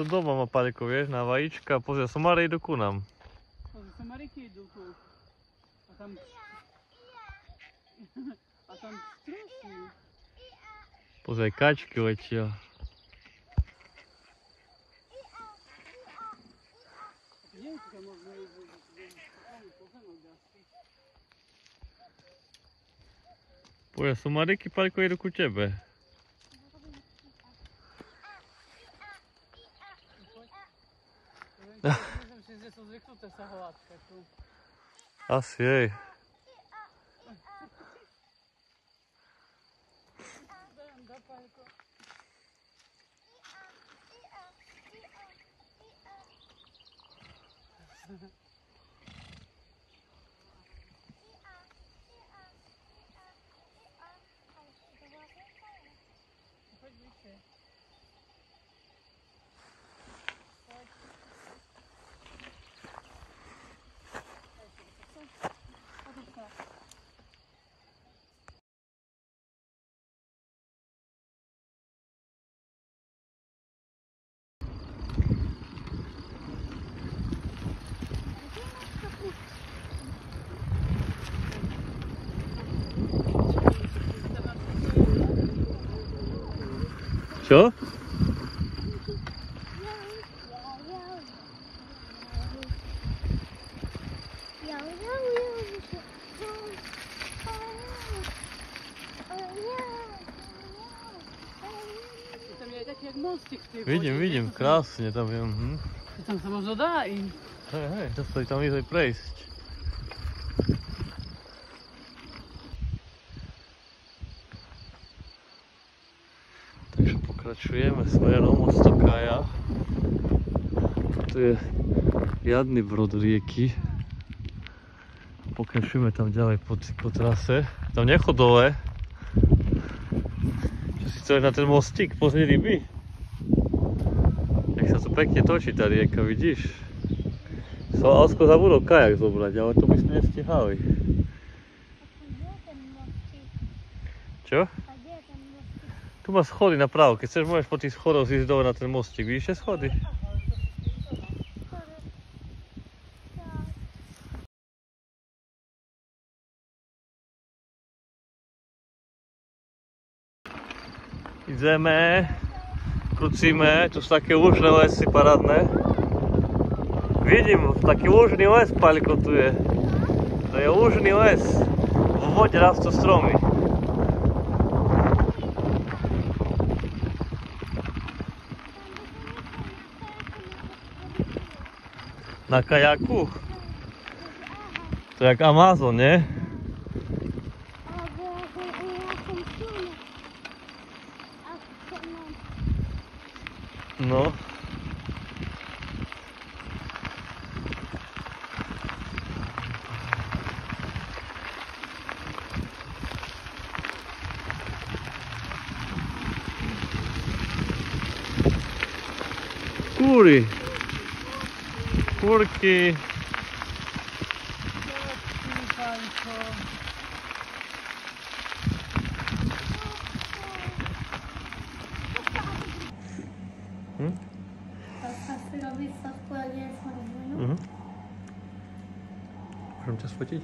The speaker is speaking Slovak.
tu doma má Paľko, vieš, na vajíčka. Pozri, somary idú ku nám. Pozri, somaríky idú tu. A tam... A tam strusí. Pozri, aj kačky letia. Nie, to možno ísť po zemok asi. Pozri, somaríky, Paľko, idú ku tebe. Myslím si, že sú zvyknuté sa hladkať tu. Asi, hej. Da, Paľko. Chodź bliżej. Čo? Tam je taký jak mostík v tej Vidím, krásne tam je. Tam sa možno dá ísť. Hej, to sa tam ísť aj prejsť. Takže pokračujeme smerom od Stokaja. Tu je riadny brod rieky. Pokračujeme tam ďalej po trase. Tam nechod dole. Čo si chceš na ten mostík? Pozri ryby. Jak sa tu pekne točí tá rieka, vidíš? Som Alsko zabudol kajak zobrať, ale to by sme nestihali. Čo? Tu má schody napravo, keď chceš, môžeš po tých schodoch ísť dole na ten mostík. Vidíš tie schody? Ideme, krucíme, tu sú také lúžne lesy parádne. Vidím, taký lúžny les, Paľko, tu je. To je lúžny les. V vode rastú stromy. Na kajaku? To je jak Amazon, nie? No. Kúry. Kúrky. Asi robiť fotku, ak je fotku. Môžem ťa sfotiť?